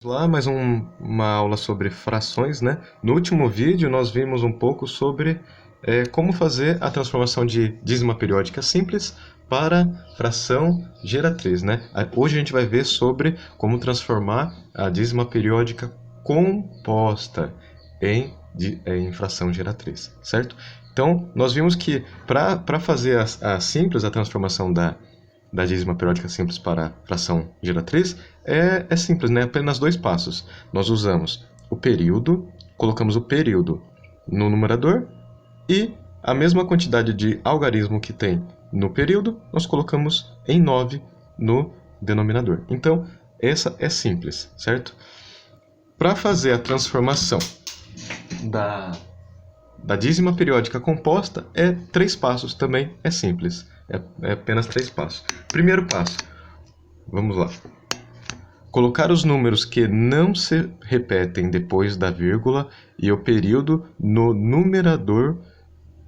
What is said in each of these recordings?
Lá mais uma aula sobre frações, né? No último vídeo nós vimos um pouco sobre como fazer a transformação de dízima periódica simples para fração geratriz, né? Hoje a gente vai ver sobre como transformar a dízima periódica composta em fração geratriz, certo? Então, nós vimos que para fazer a simples, a transformação da dízima periódica simples para fração geratriz, é simples, né? Apenas dois passos. Nós usamos o período, colocamos o período no numerador e a mesma quantidade de algarismo que tem no período, nós colocamos em 9 no denominador. Então, essa é simples, certo? Para fazer a transformação da dízima periódica composta, é 3 passos, também é simples. É apenas 3 passos. Primeiro passo, vamos lá. Colocar os números que não se repetem depois da vírgula e o período no numerador,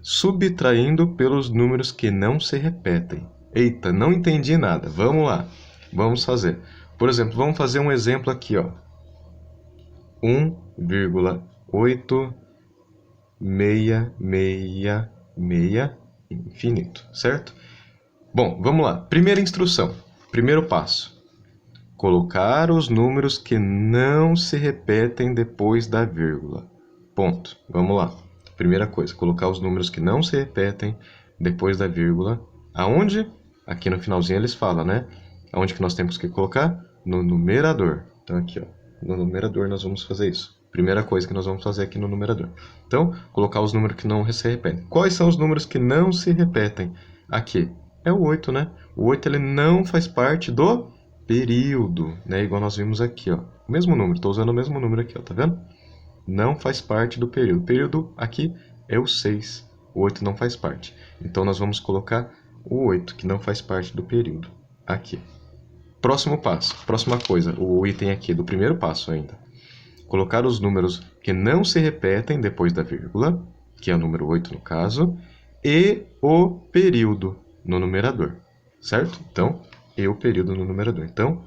subtraindo pelos números que não se repetem. Eita, não entendi nada. Vamos lá. Vamos fazer. Por exemplo, vamos fazer um exemplo aqui, ó. 1,666 infinito, certo? Bom, vamos lá. Primeira instrução. Primeiro passo. Colocar os números que não se repetem depois da vírgula. Ponto. Vamos lá. Primeira coisa, colocar os números que não se repetem depois da vírgula. Aonde? Aqui no finalzinho eles falam, né? Aonde que nós temos que colocar? No numerador. Então aqui, ó. No numerador nós vamos fazer isso. Primeira coisa que nós vamos fazer aqui no numerador. Então, colocar os números que não se repetem. Quais são os números que não se repetem? Aqui é o 8, né? O 8 ele não faz parte do período, né? Igual nós vimos aqui, ó. O mesmo número, estou usando o mesmo número aqui, ó, tá vendo? Não faz parte do período. O período aqui é o 6. O 8 não faz parte. Então, nós vamos colocar o 8, que não faz parte do período, aqui. Próximo passo, próxima coisa, o item aqui do primeiro passo ainda. Colocar os números que não se repetem depois da vírgula, que é o número 8 no caso, e o período no numerador, certo? Então, e o período no numerador. Então,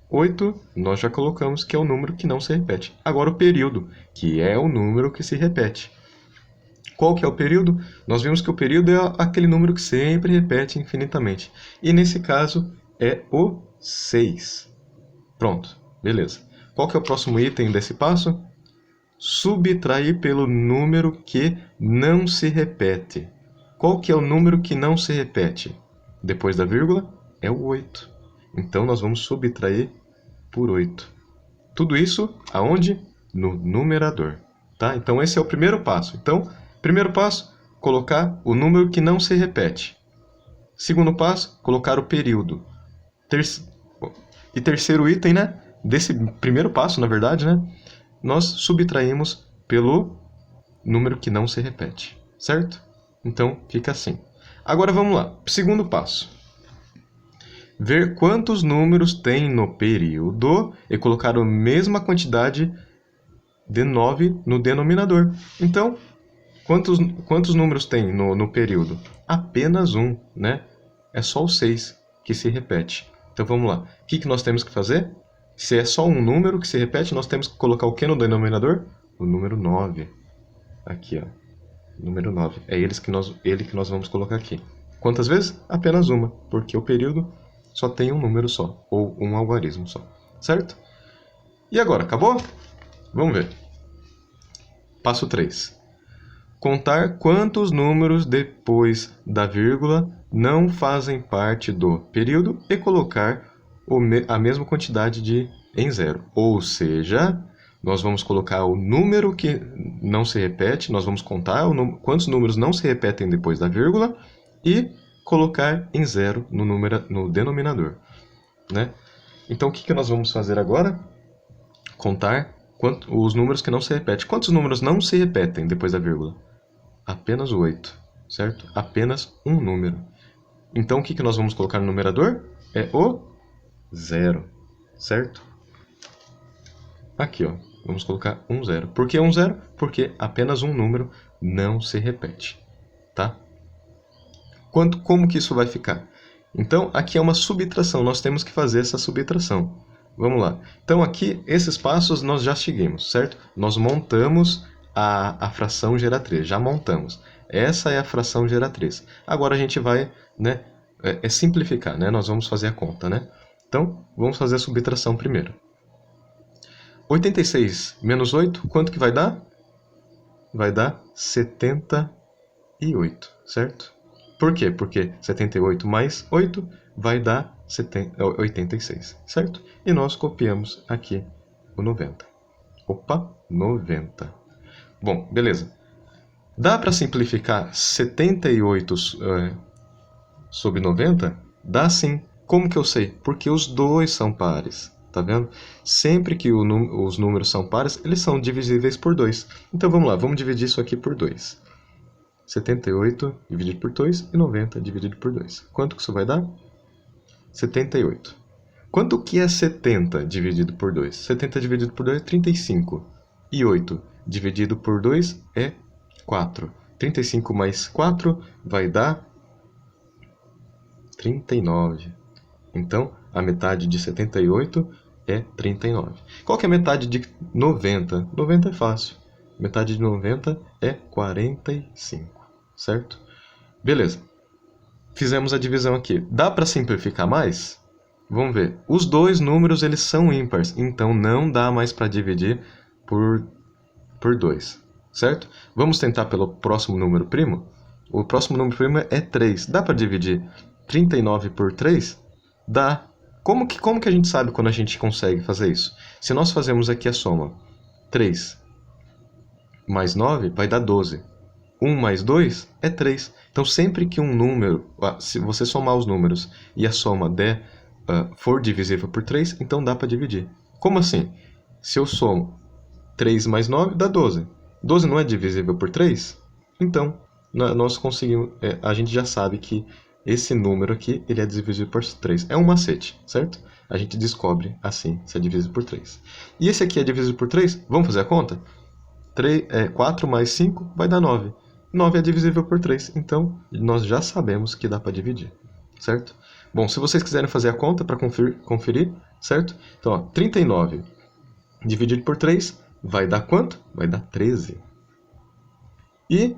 8 nós já colocamos que é o número que não se repete. Agora o período, que é o número que se repete. Qual que é o período? Nós vimos que o período é aquele número que sempre repete infinitamente. E nesse caso é o 6. Pronto, beleza. Qual que é o próximo item desse passo? Subtrair pelo número que não se repete. Qual que é o número que não se repete? Depois da vírgula, é o 8. Então, nós vamos subtrair por 8. Tudo isso aonde? No numerador. Tá? Então, esse é o primeiro passo. Então, primeiro passo, colocar o número que não se repete. Segundo passo, colocar o período. E terceiro item, né? Desse primeiro passo, na verdade, né? Nós subtraímos pelo número que não se repete. Certo? Então, fica assim. Agora, vamos lá. Segundo passo. Ver quantos números tem no período e colocar a mesma quantidade de 9 no denominador. Então, quantos números tem no período? Apenas um, né? É só o 6 que se repete. Então, vamos lá. O que nós temos que fazer? Se é só um número que se repete, nós temos que colocar o que no denominador? O número 9. Aqui, ó. Número 9. É ele que nós vamos colocar aqui. Quantas vezes? Apenas uma, porque o período só tem um número só, ou um algarismo só. Certo? E agora, acabou? Vamos ver. Passo 3. Contar quantos números depois da vírgula não fazem parte do período e colocar a mesma quantidade em zero. Ou seja, nós vamos colocar o número que não se repete, nós vamos contar quantos números não se repetem depois da vírgula e colocar em zero no denominador, né? Então, o que nós vamos fazer agora? Contar os números que não se repetem. Quantos números não se repetem depois da vírgula? Apenas 8, certo? Apenas um número. Então, o que nós vamos colocar no numerador? É o 0, certo? Aqui, ó, vamos colocar um 0. Por que um 0? Porque apenas um número não se repete, tá? Como que isso vai ficar? Então, aqui é uma subtração, nós temos que fazer essa subtração. Vamos lá. Então aqui, esses passos nós já seguimos, certo? Nós montamos a fração geratriz, já montamos. Essa é a fração geratriz. Agora a gente vai, né, simplificar, né? Nós vamos fazer a conta, né? Então, vamos fazer a subtração primeiro. 86 menos 8, quanto que vai dar? Vai dar 78, certo? Por quê? Porque 78 mais 8 vai dar 86, certo? E nós copiamos aqui o 90. Opa, 90. Bom, beleza. Dá para simplificar 78 sobre 90? Dá sim. Como que eu sei? Porque os dois são pares. Tá vendo? Sempre que os números são pares, eles são divisíveis por 2. Então vamos lá, vamos dividir isso aqui por 2. 78 dividido por 2 e 90 dividido por 2. Quanto que isso vai dar? 78. Quanto que é 70 dividido por 2? 70 dividido por 2 é 35. E 8 dividido por 2 é 4. 35 mais 4 vai dar 39. Então, a metade de 78 é 39. Qual que é a metade de 90? 90 é fácil. Metade de 90 é 45, certo? Beleza. Fizemos a divisão aqui. Dá para simplificar mais? Vamos ver. Os dois números eles são ímpares, então não dá mais para dividir por 2, certo? Vamos tentar pelo próximo número primo? O próximo número primo é 3. Dá para dividir 39 por 3? Dá. Como que a gente sabe quando a gente consegue fazer isso? Se nós fazemos aqui a soma, 3 mais 9 vai dar 12. 1 mais 2 é 3. Então, sempre que um número, se você somar os números e a soma for divisível por 3, então dá para dividir. Como assim? Se eu somo 3 mais 9, dá 12. 12 não é divisível por 3? Então, nós conseguimos, a gente já sabe que esse número aqui ele é divisível por 3. É um macete, certo? A gente descobre assim se é divisível por 3. E esse aqui é divisível por 3? Vamos fazer a conta? 4 mais 5 vai dar 9. 9 é divisível por 3, então nós já sabemos que dá para dividir, certo? Bom, se vocês quiserem fazer a conta para conferir, certo? Então, ó, 39 dividido por 3 vai dar quanto? Vai dar 13. E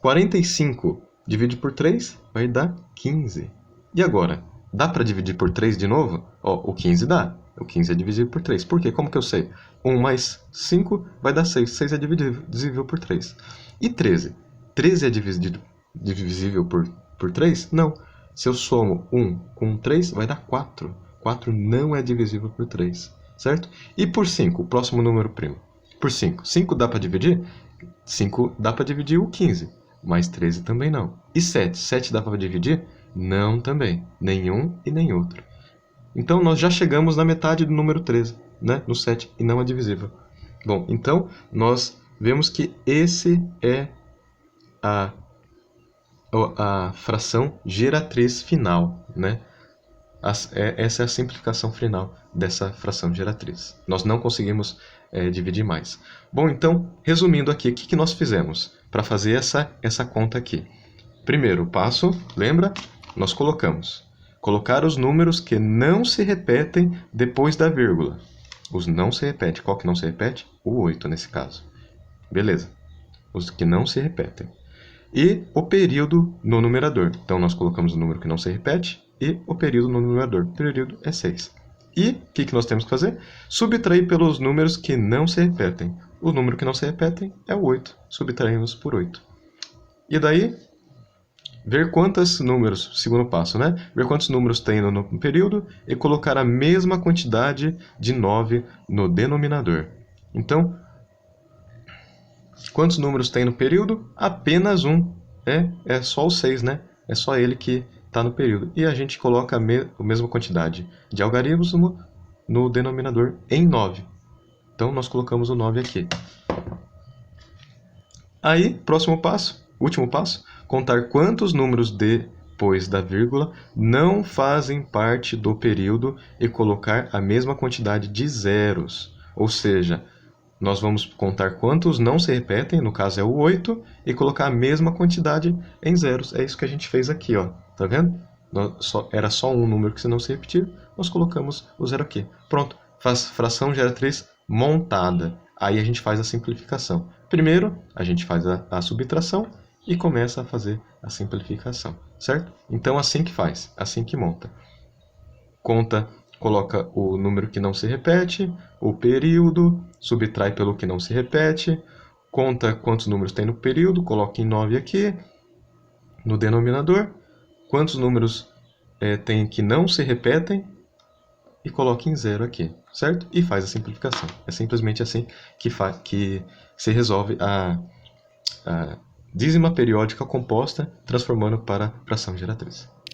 45 dividido por 3 vai dar 15. E agora, dá para dividir por 3 de novo? Ó, o 15 dá. O 15 é divisível por 3. Por quê? Como que eu sei? 1 mais 5 vai dar 6. 6 é divisível por 3. E 13? 13 é divisível por 3? Não. Se eu somo 1 com 3, vai dar 4. 4 não é divisível por 3. Certo? E por 5, o próximo número primo. Por 5. 5 dá para dividir? 5 dá para dividir o 15. Mas 13 também não. E 7? 7 dá para dividir? Não também. Nenhum e nem outro. Então, nós já chegamos na metade do número 13, né? No 7, e não é divisível. Bom, então, nós vemos que esse é a fração geratriz final, né? Essa é a simplificação final dessa fração geratriz. Nós não conseguimos dividir mais. Bom, então, resumindo aqui, o que nós fizemos para fazer essa conta aqui? Primeiro passo, lembra? Nós colocar os números que não se repetem depois da vírgula. Os não se repete. Qual que não se repete? O 8 nesse caso. Beleza. Os que não se repetem. E o período no numerador. Então, nós colocamos o número que não se repete e o período no numerador. O período é 6. E o que nós temos que fazer? Subtrair pelos números que não se repetem. O número que não se repete é o 8. Subtraímos por 8. E daí, ver quantos números, segundo passo, né? Ver quantos números tem no período e colocar a mesma quantidade de 9 no denominador. Então, quantos números tem no período? Apenas um. É só o 6, né? É só ele que está no período. E a gente coloca a mesma quantidade de algarismos no denominador em 9. Então, nós colocamos o 9 aqui. Aí, próximo passo, último passo, contar quantos números depois da vírgula não fazem parte do período e colocar a mesma quantidade de zeros. Ou seja, nós vamos contar quantos não se repetem, no caso é o 8, e colocar a mesma quantidade em zeros. É isso que a gente fez aqui, ó. Tá vendo? Era só um número que se não se repetir, nós colocamos o zero aqui. Pronto, fração geratriz montada. Aí a gente faz a simplificação. Primeiro, a gente faz a subtração e começa a fazer a simplificação, certo? Então, assim que faz, assim que monta. Conta, coloca o número que não se repete, o período, subtrai pelo que não se repete, conta quantos números tem no período, coloca em 9 aqui, no denominador, quantos números tem que não se repetem, e coloca em 0 aqui, certo? E faz a simplificação. É simplesmente assim que se resolve a dízima periódica composta, transformando para fração geratriz.